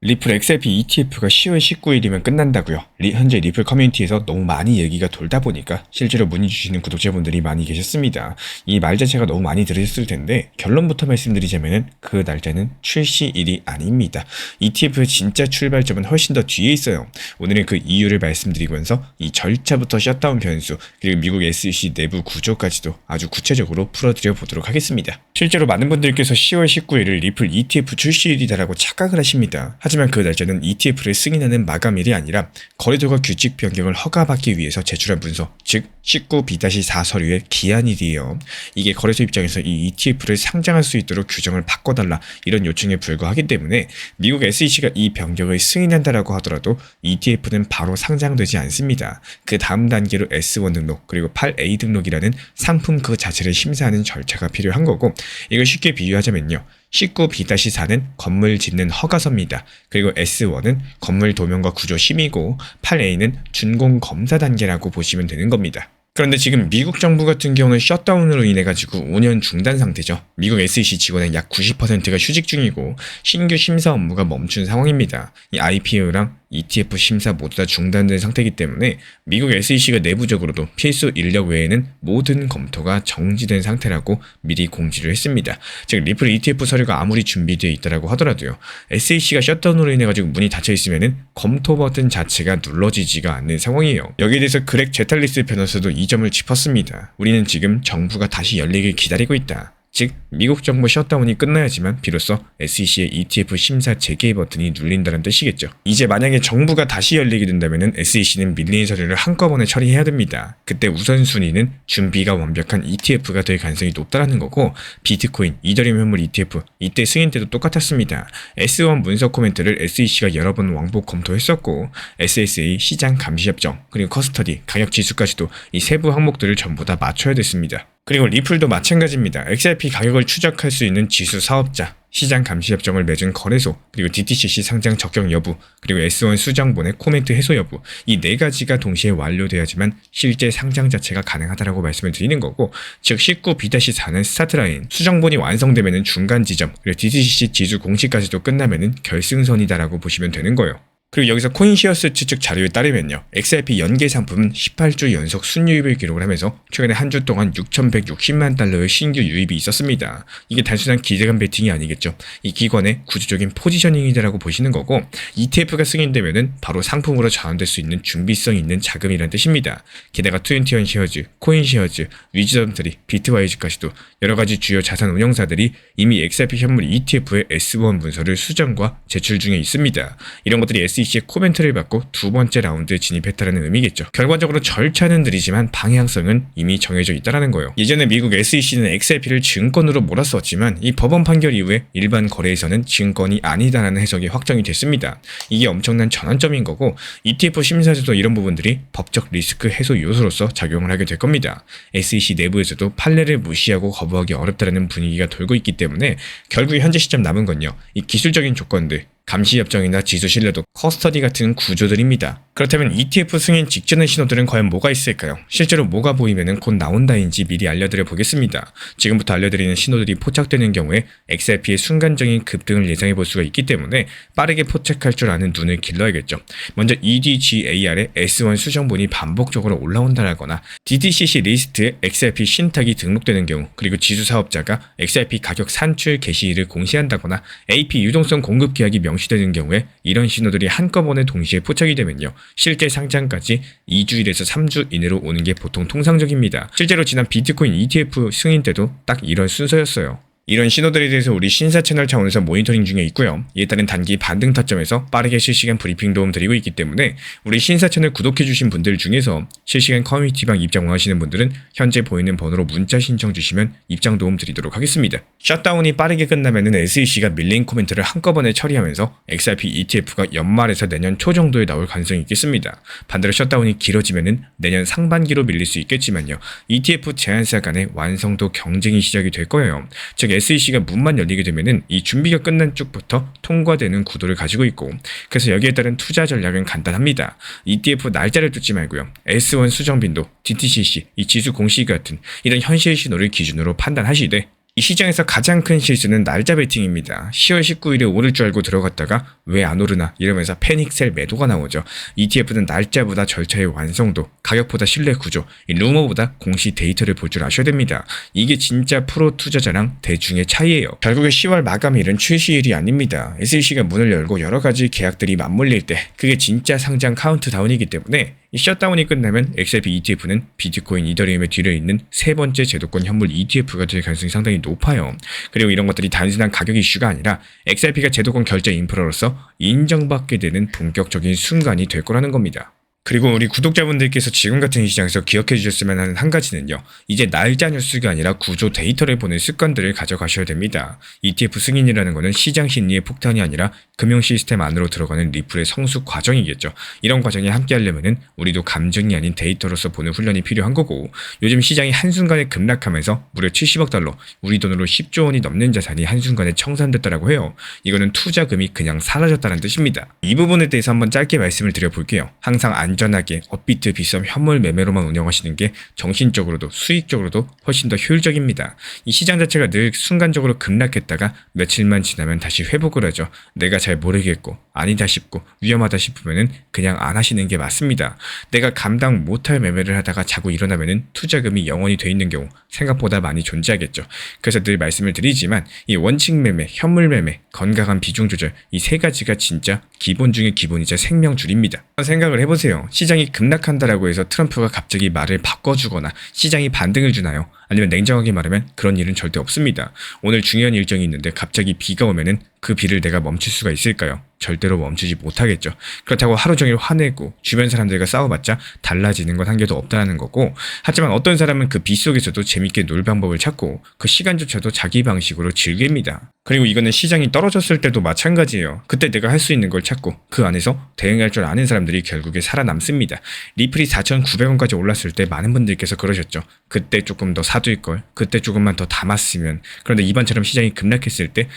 리플 XRP ETF가 10월 19일이면 끝난다고요. 현재 리플 커뮤니티에서 너무 많이 얘기가 돌다 보니까 실제로 문의 주시는 구독자분들이 많이 계셨습니다. 이 말 자체가 너무 많이 들으셨을 텐데 결론부터 말씀드리자면 그 날짜는 출시일이 아닙니다. ETF의 진짜 출발점은 훨씬 더 뒤에 있어요. 오늘은 그 이유를 말씀드리면서 이 절차부터 셧다운 변수 그리고 미국 SEC 내부 구조까지도 아주 구체적으로 풀어드려 보도록 하겠습니다. 실제로 많은 분들께서 10월 19일을 리플 ETF 출시일이다라고 착각을 하십니다. 하지만 그 날짜는 ETF를 승인하는 마감일이 아니라 거래소가 규칙 변경을 허가받기 위해서 제출한 문서, 즉 19B-4 서류의 기한일이에요. 이게 거래소 입장에서 이 ETF를 상장할 수 있도록 규정을 바꿔달라 이런 요청에 불과하기 때문에 미국 SEC가 이 변경을 승인한다라고 하더라도 ETF는 바로 상장되지 않습니다. 그 다음 단계로 S1 등록 그리고 8A 등록이라는 상품 그 자체를 심사하는 절차가 필요한 거고, 이걸 쉽게 비유하자면요, 19B-4는 건물 짓는 허가서입니다. 그리고 S1은 건물 도면과 구조 심의고 8A는 준공 검사 단계라고 보시면 되는 겁니다. 그런데 지금 미국 정부 같은 경우는 셧다운으로 인해 가지고 5년 중단 상태죠. 미국 SEC 직원의 약 90%가 휴직 중이고 신규 심사 업무가 멈춘 상황입니다. 이 IPO랑 ETF 심사 모두 다 중단된 상태이기 때문에 미국 SEC가 내부적으로도 필수 인력 외에는 모든 검토가 정지된 상태라고 미리 공지를 했습니다. 즉 리플 ETF 서류가 아무리 준비되어 있다라고 하더라도요, SEC가 셧다운으로 인해 가지고 문이 닫혀 있으면은 검토 버튼 자체가 눌러지지가 않는 상황이에요. 여기에 대해서 그렉 제탈리스 변호사도 이 점을 짚었습니다. 우리는 지금 정부가 다시 열리길 기다리고 있다. 즉 미국 정부 셧다운이 끝나야지만 비로소 SEC의 ETF 심사 재개 버튼이 눌린다는 뜻이겠죠. 이제 만약에 정부가 다시 열리게 된다면 SEC는 밀린 서류를 한꺼번에 처리해야 됩니다. 그때 우선순위는 준비가 완벽한 ETF가 될 가능성이 높다라는 거고, 비트코인, 이더리움 현물 ETF 이때 승인 때도 똑같았습니다. S1 문서 코멘트를 SEC가 여러 번 왕복 검토했었고, SSA 시장 감시 협정 그리고 커스터디 가격 지수까지도 이 세부 항목들을 전부 다 맞춰야 됐습니다. 그리고 리플도 마찬가지입니다. XRP 가격을 추적할 수 있는 지수 사업자, 시장 감시 협정을 맺은 거래소, 그리고 DTCC 상장 적격 여부, 그리고 S1 수정본의 코멘트 해소 여부, 이 네 가지가 동시에 완료돼야지만 실제 상장 자체가 가능하다라고 말씀을 드리는 거고, 즉 19B-4는 스타트라인, 수정본이 완성되면은 중간 지점, 그리고 DTCC 지수 공시까지도 끝나면은 결승선이다라고 보시면 되는 거예요. 그리고 여기서 코인시어스 추측 자료에 따르면요, XRP 연계 상품은 18주 연속 순유입을 기록을 하면서 최근에 한 주 동안 6,160만 달러의 신규 유입이 있었습니다. 이게 단순한 기대감 베팅이 아니겠죠. 이 기관의 구조적인 포지셔닝이라고 보시는 거고, ETF가 승인되면은 바로 상품으로 전환될 수 있는 준비성 있는 자금이라는 뜻입니다. 게다가 21 쉐어즈, 코인시어즈, 위즈덤트리, 비트와이즈까지도 여러 가지 주요 자산 운용사들이 이미 XRP 현물 ETF의 S1 문서를 수정과 제출 중에 있습니다. 이런 것들이 SEC의 코멘트를 받고 두 번째 라운드에 진입했다는 의미겠죠. 결과적으로 절차는 느리지만 방향성은 이미 정해져 있다는 거예요. 예전에 미국 SEC는 XRP를 증권으로 몰았었지만 이 법원 판결 이후에 일반 거래에서는 증권이 아니다라는 해석이 확정이 됐습니다. 이게 엄청난 전환점인 거고, ETF 심사에서도 이런 부분들이 법적 리스크 해소 요소로서 작용을 하게 될 겁니다. SEC 내부에서도 판례를 무시하고 거부하기 어렵다는 분위기가 돌고 있기 때문에 결국 현재 시점 남은 건요, 이 기술적인 조건들, 감시협정이나 지수 신뢰도, 커스터디 같은 구조들입니다. 그렇다면 ETF 승인 직전의 신호들은 과연 뭐가 있을까요? 실제로 뭐가 보이면 곧 나온다인지 미리 알려드려 보겠습니다. 지금부터 알려드리는 신호들이 포착되는 경우에 XRP의 순간적인 급등을 예상해 볼 수가 있기 때문에 빠르게 포착할 줄 아는 눈을 길러야겠죠. 먼저 EDGAR의 S1 수정본이 반복적으로 올라온다거나 DTCC 리스트에 XRP 신탁이 등록되는 경우, 그리고 지수 사업자가 XRP 가격 산출 개시일을 공시한다거나 AP 유동성 공급 계약이 명시되는 경우에 이런 신호들이 한꺼번에 동시에 포착이 되면요, 실제 상장까지 2주일에서 3주 이내로 오는 게 보통 통상적입니다. 실제로 지난 비트코인 ETF 승인 때도 딱 이런 순서였어요. 이런 신호들에 대해서 우리 신사 채널 차원에서 모니터링 중에 있고요. 이에 따른 단기 반등 타점에서 빠르게 실시간 브리핑 도움 드리고 있기 때문에 우리 신사 채널 구독해주신 분들 중에서 실시간 커뮤니티방 입장 원하시는 분들은 현재 보이는 번호로 문자 신청 주시면 입장 도움 드리도록 하겠습니다. 셧다운이 빠르게 끝나면은 SEC가 밀린 코멘트를 한꺼번에 처리하면서 XRP ETF가 연말에서 내년 초 정도에 나올 가능성이 있겠습니다. 반대로 셧다운이 길어지면은 내년 상반기로 밀릴 수 있겠지만요, ETF 제안사 간의 완성도 경쟁이 시작이 될 거예요. 즉 SEC가 문만 열리게 되면은 이 준비가 끝난 쪽부터 통과되는 구도를 가지고 있고, 그래서 여기에 따른 투자 전략은 간단합니다. ETF 날짜를 쫓지 말고요, S1 수정 빈도, DTCC, 이 지수 공시 같은 이런 현실 신호를 기준으로 판단하시되 이 시장에서 가장 큰 실수는 날짜 베팅입니다. 10월 19일에 오를 줄 알고 들어갔다가 왜 안 오르나 이러면서 패닉셀 매도가 나오죠. ETF는 날짜보다 절차의 완성도, 가격보다 신뢰 구조, 루머보다 공시 데이터를 볼 줄 아셔야 됩니다. 이게 진짜 프로 투자자랑 대중의 차이예요. 결국에 10월 마감일은 출시일이 아닙니다. SEC가 문을 열고 여러 가지 계약들이 맞물릴 때 그게 진짜 상장 카운트다운이기 때문에 이 셧다운이 끝나면 XRP ETF는 비트코인, 이더리움의 뒤를 잇는 세 번째 제도권 현물 ETF가 될 가능성이 상당히 높아요. 그리고 이런 것들이 단순한 가격 이슈가 아니라 XRP가 제도권 결제 인프라로서 인정받게 되는 본격적인 순간이 될 거라는 겁니다. 그리고 우리 구독자분들께서 지금 같은 시장에서 기억해 주셨으면 하는 한 가지는요. 이제 날짜 뉴스가 아니라 구조 데이터를 보는 습관들을 가져가셔야 됩니다. ETF 승인이라는 것은 시장 심리의 폭탄이 아니라 금융 시스템 안으로 들어가는 리플의 성숙 과정이겠죠. 이런 과정에 함께 하려면은 우리도 감정이 아닌 데이터로서 보는 훈련이 필요한 거고, 요즘 시장이 한순간에 급락하면서 무려 70억 달러, 우리 돈으로 10조 원이 넘는 자산이 한순간에 청산됐다라고 해요. 이거는 투자금이 그냥 사라졌다는 뜻입니다. 이 부분에 대해서 한번 짧게 말씀을 드려볼게요. 항상 안전하게 업비트 비썸 현물 매매로만 운영하시는 게 정신적으로도 수익적으로도 훨씬 더 효율적입니다. 이 시장 자체가 늘 순간적으로 급락했다가 며칠만 지나면 다시 회복을 하죠. 내가 잘 모르겠고 아니다 싶고 위험하다 싶으면은 그냥 안 하시는 게 맞습니다. 내가 감당 못할 매매를 하다가 자고 일어나면은 투자금이 영원히 돼 있는 경우 생각보다 많이 존재하겠죠. 그래서 늘 말씀을 드리지만 이 원칙 매매, 현물 매매, 건강한 비중 조절 이 세 가지가 진짜 기본 중의 기본이자 생명줄입니다. 생각을 해보세요. 시장이 급락한다라고 해서 트럼프가 갑자기 말을 바꿔주거나 시장이 반등을 주나요? 아니면 냉정하게 말하면 그런 일은 절대 없습니다. 오늘 중요한 일정이 있는데 갑자기 비가 오면은 그 비를 내가 멈출 수가 있을까요? 절대로 멈추지 못하겠죠. 그렇다고 하루 종일 화내고 주변 사람들과 싸워봤자 달라지는 건 한 개도 없다는 거고, 하지만 어떤 사람은 그 비 속에서도 재밌게 놀 방법을 찾고 그 시간조차도 자기 방식으로 즐깁니다. 그리고 이거는 시장이 떨어졌을 때도 마찬가지예요. 그때 내가 할 수 있는 걸 찾고 그 안에서 대응할 줄 아는 사람들이 결국에 살아남습니다. 리플이 4,900원까지 올랐을 때 많은 분들께서 그러셨죠. 그때 조금 더 사둘걸, 그때 조금만 더 담았으면. 그런데 이번처럼 시장이 급락했을 때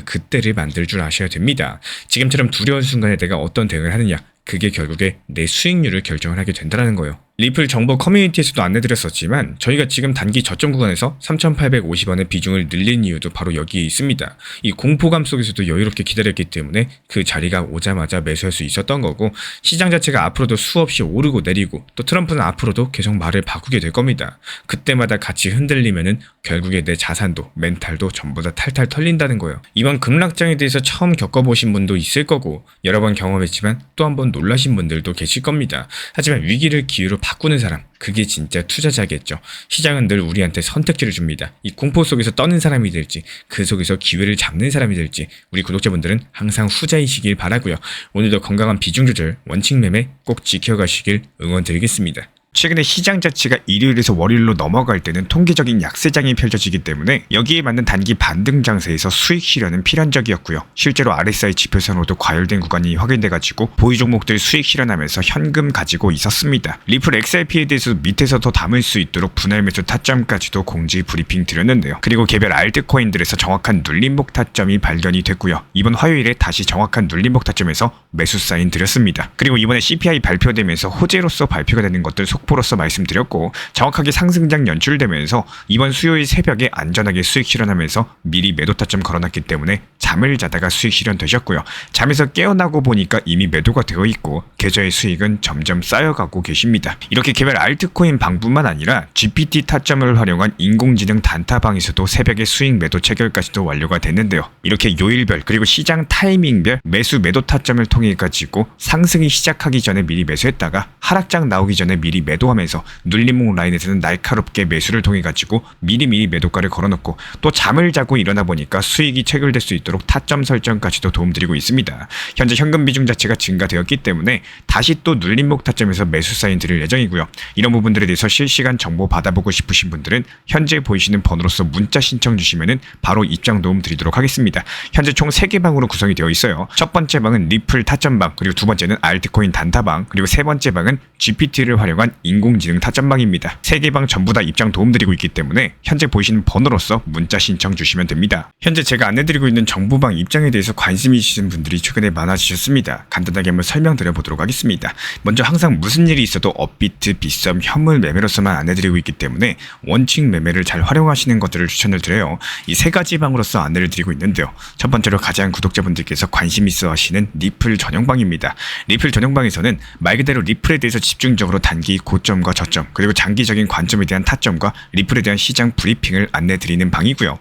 그때를 만들 줄 아셔야 됩니다. 지금처럼 두려운 순간에 내가 어떤 대응을 하느냐, 그게 결국에 내 수익률을 결정을 하게 된다는 거예요. 리플 정보 커뮤니티에서도 안내드렸었지만 저희가 지금 단기 저점 구간에서 3,850원의 비중을 늘린 이유도 바로 여기에 있습니다. 이 공포감 속에서도 여유롭게 기다렸기 때문에 그 자리가 오자마자 매수할 수 있었던 거고, 시장 자체가 앞으로도 수없이 오르고 내리고 또 트럼프는 앞으로도 계속 말을 바꾸게 될 겁니다. 그때마다 같이 흔들리면은 결국에 내 자산도 멘탈도 전부 다 탈탈 털린다는 거예요. 이번 급락장에 대해서 처음 겪어보신 분도 있을 거고 여러 번 경험했지만 또 한 번 놀라신 분들도 계실 겁니다. 하지만 위기를 기회로 바꾸는 사람, 그게 진짜 투자자겠죠. 시장은 늘 우리한테 선택지를 줍니다. 이 공포 속에서 떠는 사람이 될지 그 속에서 기회를 잡는 사람이 될지 우리 구독자분들은 항상 후자이시길 바라고요. 오늘도 건강한 비중 조절, 원칙 매매 꼭 지켜가시길 응원드리겠습니다. 최근에 시장 자체가 일요일에서 월요일로 넘어갈 때는 통계적인 약세장이 펼쳐지기 때문에 여기에 맞는 단기 반등 장세에서 수익 실현은 필연적이었고요. 실제로 RSI 지표선으로도 과열된 구간이 확인돼가지고 보유 종목들 수익 실현하면서 현금 가지고 있었습니다. 리플 XRP에 대해서 밑에서 더 담을 수 있도록 분할 매수 타점까지도 공지 브리핑 드렸는데요. 그리고 개별 알트코인들에서 정확한 눌림목 타점이 발견이 됐고요. 이번 화요일에 다시 정확한 눌림목 타점에서 매수 사인 드렸습니다. 그리고 이번에 CPI 발표되면서 호재로서 발표가 되는 것들 속보로서 말씀드렸고, 정확하게 상승장 연출되면서 이번 수요일 새벽에 안전하게 수익 실현하면서 미리 매도 타점 걸어놨기 때문에 잠을 자다가 수익 실현되셨고요. 잠에서 깨어나고 보니까 이미 매도가 되어 있고 계좌의 수익은 점점 쌓여가고 계십니다. 이렇게 개별 알트코인 방뿐만 아니라 GPT 타점을 활용한 인공지능 단타방에서도 새벽에 수익 매도 체결까지도 완료가 됐는데요. 이렇게 요일별 그리고 시장 타이밍별 매수 매도 타점을 통해 가지고 상승이 시작하기 전에 미리 매수했다가 하락장 나오기 전에 미리 매도하면서 눌림목 라인에서는 날카롭게 매수를 통해 가지고 미리미리 매도가를 걸어놓고 또 잠을 자고 일어나 보니까 수익이 체결될 수 있도록 타점 설정까지도 도움드리고 있습니다. 현재 현금 비중 자체가 증가되었기 때문에 다시 또 눌림목 타점에서 매수 사인 드릴 예정이고요. 이런 부분들에 대해서 실시간 정보 받아보고 싶으신 분들은 현재 보이시는 번호로서 문자 신청 주시면은 바로 입장 도움 드리도록 하겠습니다. 현재 총 3개 방으로 구성이 되어 있어요. 첫 번째 방은 리플 타점방, 그리고 두 번째는 알트코인 단타방, 그리고 세 번째 방은 GPT를 활용한 인공지능 타점방입니다. 3개 방 전부 다 입장 도움드리고 있기 때문에 현재 보이시는 번호로서 문자 신청 주시면 됩니다. 현재 제가 안내드리고 있는 정보방 입장에 대해서 관심이 있으신 분들이 최근에 많아지셨습니다. 간단하게 한번 설명드려 보도록 하겠습니다. 먼저 항상 무슨 일이 있어도 업비트, 빗썸, 현물 매매로서만 안내드리고 있기 때문에 원칙 매매를 잘 활용하시는 것들을 추천을 드려요. 이 3가지 방으로서 안내를 드리고 있는데요. 첫 번째로 가장 구독자분들께서 관심 있어 하시는 리플 전용방입니다. 리플 전용방에서는 말 그대로 리플에 대해서 집중적으로 단기 고점과 저점, 그리고 장기적인 관점에 대한 타점과 리플에 대한 시장 브리핑을 안내드리는 방이고요.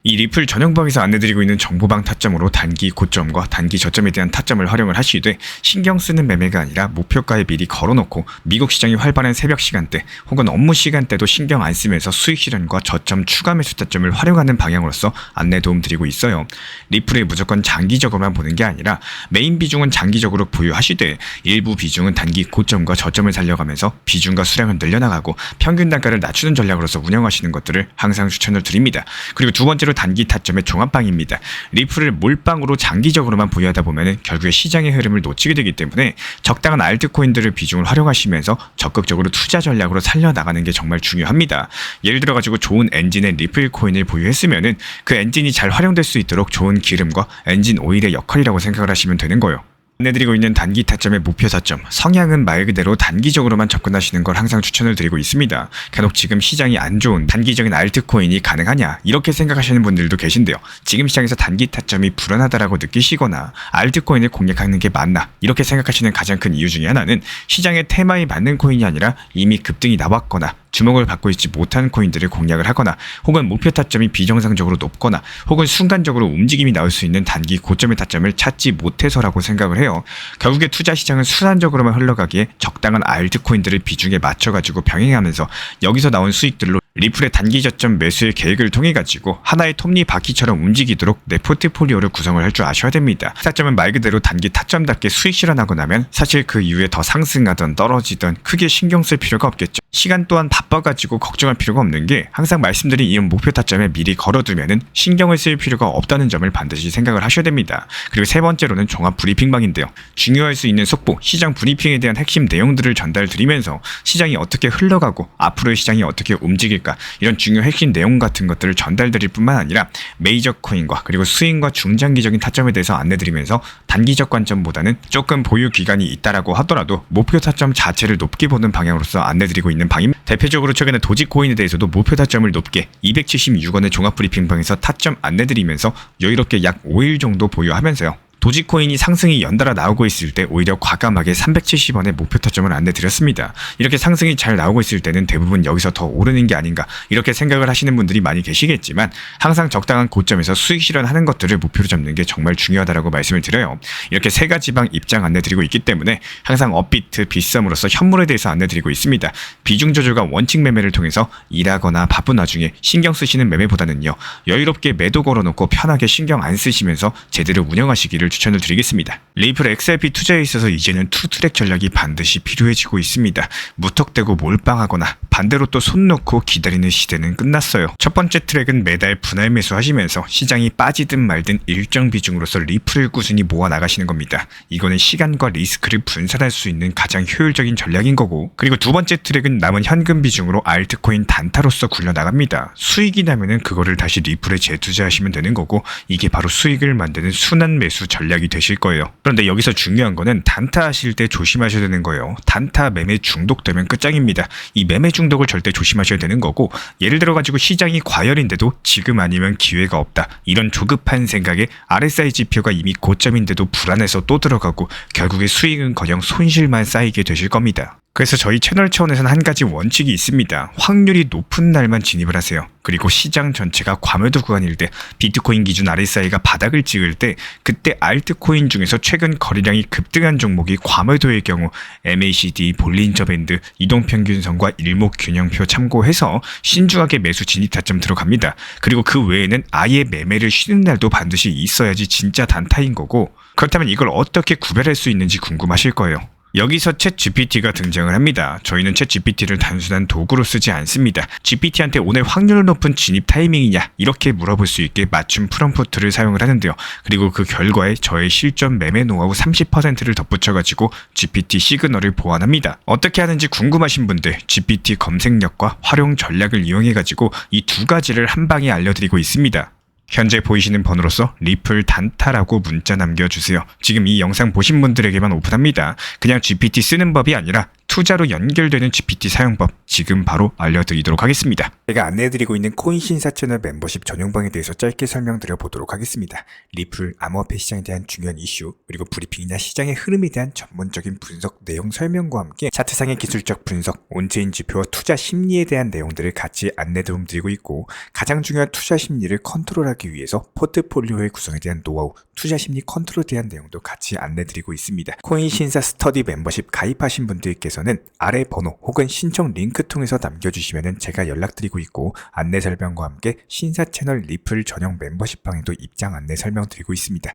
이 리플 전용방에서 안내드리고 있는 정보방 타점으로 단기 고점과 단기 저점에 대한 타점을 활용을 하시되 신경 쓰는 매매가 아니라 목표가에 미리 걸어놓고 미국 시장이 활발한 새벽 시간대 혹은 업무 시간대도 신경 안 쓰면서 수익 실현과 저점 추가 매수 타점을 활용하는 방향으로서 안내 도움 드리고 있어요. 리플에 무조건 장기적으로만 보는 게 아니라 메인 비중은 장기적으로 보유하시되 일부 비중은 단기 고점과 저점을 살려가면서 비중과 수량을 늘려나가고 평균 단가를 낮추는 전략으로서 운영하시는 것들을 항상 추천을 드립니다. 그리고 두 번째로 단기 타점의 종합방입니다. 리플을 몰빵으로 장기적으로만 보유하다 보면 결국에 시장의 흐름을 놓치게 되기 때문에 적당한 알트코인들을 비중을 활용하시면서 적극적으로 투자 전략으로 살려나가는 게 정말 중요합니다. 예를 들어가지고 좋은 엔진의 리플 코인을 보유했으면 그 엔진이 잘 활용될 수 있도록 좋은 기름과 엔진 오일의 역할이라고 생각을 하시면 되는 거예요. 안내드리고 있는 단기 타점의 목표 타점, 성향은 말 그대로 단기적으로만 접근하시는 걸 항상 추천을 드리고 있습니다. 간혹 지금 시장이 안 좋은 단기적인 알트코인이 가능하냐 이렇게 생각하시는 분들도 계신데요. 지금 시장에서 단기 타점이 불안하다라고 느끼시거나 알트코인을 공략하는 게 맞나 이렇게 생각하시는 가장 큰 이유 중에 하나는 시장의 테마에 맞는 코인이 아니라 이미 급등이 나왔거나 주목을 받고 있지 못한 코인들을 공략을 하거나 혹은 목표 타점이 비정상적으로 높거나 혹은 순간적으로 움직임이 나올 수 있는 단기 고점의 타점을 찾지 못해서라고 생각을 해요. 결국에 투자 시장은 순환적으로만 흘러가기에 적당한 알트코인들을 비중에 맞춰가지고 병행하면서 여기서 나온 수익들로 리플의 단기 저점 매수의 계획을 통해 가지고 하나의 톱니바퀴처럼 움직이도록 내 포트폴리오를 구성을 할 줄 아셔야 됩니다. 타점은 말 그대로 단기 타점답게 수익 실현하고 나면 사실 그 이후에 더 상승하던 떨어지던 크게 신경 쓸 필요가 없겠죠. 시간 또한 바빠가지고 걱정할 필요가 없는 게 항상 말씀드린 이런 목표 타점에 미리 걸어두면은 신경을 쓸 필요가 없다는 점을 반드시 생각을 하셔야 됩니다. 그리고 세 번째로는 종합 브리핑방인데요. 중요할 수 있는 속보, 시장 브리핑에 대한 핵심 내용들을 전달드리면서 시장이 어떻게 흘러가고 앞으로의 시장이 어떻게 움직일까 이런 중요 핵심 내용 같은 것들을 전달드릴 뿐만 아니라 메이저 코인과 그리고 스윙과 중장기적인 타점에 대해서 안내드리면서 단기적 관점보다는 조금 보유 기간이 있다라고 하더라도 목표 타점 자체를 높게 보는 방향으로서 안내드리고 있는 방입니다. 대표적으로 최근에 도지코인에 대해서도 목표 타점을 높게 276원의 종합 브리핑방에서 타점 안내드리면서 여유롭게 약 5일 정도 보유하면서요. 도지코인이 상승이 연달아 나오고 있을 때 오히려 과감하게 370원의 목표 타점을 안내드렸습니다. 이렇게 상승이 잘 나오고 있을 때는 대부분 여기서 더 오르는 게 아닌가 이렇게 생각을 하시는 분들이 많이 계시겠지만 항상 적당한 고점에서 수익 실현하는 것들을 목표로 잡는 게 정말 중요하다고 말씀을 드려요. 이렇게 3가지 방 입장 안내드리고 있기 때문에 항상 업비트, 빗썸으로서 현물에 대해서 안내드리고 있습니다. 비중 조절과 원칙 매매를 통해서 일하거나 바쁜 와중에 신경 쓰시는 매매보다는요. 여유롭게 매도 걸어놓고 편하게 신경 안 쓰시면서 제대로 운영하시기를 추천을 드리겠습니다. 리플 XRP 투자에 있어서 이제는 투트랙 전략이 반드시 필요해지고 있습니다. 무턱대고 몰빵하거나 반대로 또 손 놓고 기다리는 시대는 끝났어요. 첫 번째 트랙은 매달 분할 매수하시면서 시장이 빠지든 말든 일정 비중으로서 리플을 꾸준히 모아 나가시는 겁니다. 이거는 시간과 리스크를 분산할 수 있는 가장 효율적인 전략인 거고, 그리고 두 번째 트랙은 남은 현금 비중으로 알트코인 단타로서 굴려나갑니다. 수익이 나면은 그거를 다시 리플에 재투자하시면 되는 거고, 이게 바로 수익을 만드는 순환 매수 전략이 되실 거예요. 그런데 여기서 중요한 거는 단타 하실 때 조심하셔야 되는 거예요. 단타 매매 중독되면 끝장입니다. 이 매매 중독을 절대 조심하셔야 되는 거고, 예를 들어 가지고 시장이 과열인데도 지금 아니면 기회가 없다, 이런 조급한 생각에 RSI 지표가 이미 고점인데도 불안해서 또 들어가고 결국에 수익은커녕 손실만 쌓이게 되실 겁니다. 그래서 저희 채널 차원에서는 한 가지 원칙이 있습니다. 확률이 높은 날만 진입을 하세요. 그리고 시장 전체가 과매도 구간일 때, 비트코인 기준 RSI가 바닥을 찍을 때, 그때 알트코인 중에서 최근 거래량이 급등한 종목이 과매도의 경우 MACD, 볼린저 밴드, 이동평균선과 일목균형표 참고해서 신중하게 매수 진입 타점 들어갑니다. 그리고 그 외에는 아예 매매를 쉬는 날도 반드시 있어야지 진짜 단타인 거고, 그렇다면 이걸 어떻게 구별할 수 있는지 궁금하실 거예요. 여기서 챗 GPT가 등장을 합니다. 저희는 챗 GPT를 단순한 도구로 쓰지 않습니다. GPT한테 오늘 확률 높은 진입 타이밍이냐 이렇게 물어볼 수 있게 맞춤 프롬프트를 사용을 하는데요. 그리고 그 결과에 저의 실전 매매 노하우 30%를 덧붙여가지고 GPT 시그널을 보완합니다. 어떻게 하는지 궁금하신 분들 GPT 검색력과 활용 전략을 이용해가지고 이 두 가지를 한 방에 알려드리고 있습니다. 현재 보이시는 번호로서 리플 단타라고 문자 남겨주세요. 지금 이 영상 보신 분들에게만 오픈합니다. 그냥 GPT 쓰는 법이 아니라 투자로 연결되는 GPT 사용법 지금 바로 알려드리도록 하겠습니다. 제가 안내해드리고 있는 코인 신사 채널 멤버십 전용방에 대해서 짧게 설명드려 보도록 하겠습니다. 리플, 암호화폐 시장에 대한 중요한 이슈, 그리고 브리핑이나 시장의 흐름에 대한 전문적인 분석 내용 설명과 함께 차트상의 기술적 분석, 온체인 지표와 투자 심리에 대한 내용들을 같이 안내 도움드리고 있고, 가장 중요한 투자 심리를 컨트롤하기 위해서 포트폴리오의 구성에 대한 노하우, 투자 심리 컨트롤에 대한 내용도 같이 안내드리고 있습니다. 코인 신사 스터디 멤버십 가입하신 분들께서는 아래 번호 혹은 신청 링크 통해서 남겨주시면 제가 연락드리고 있고, 안내 설명과 함께 신사 채널 리플 전용 멤버십 방에도 입장 안내 설명드리고 있습니다.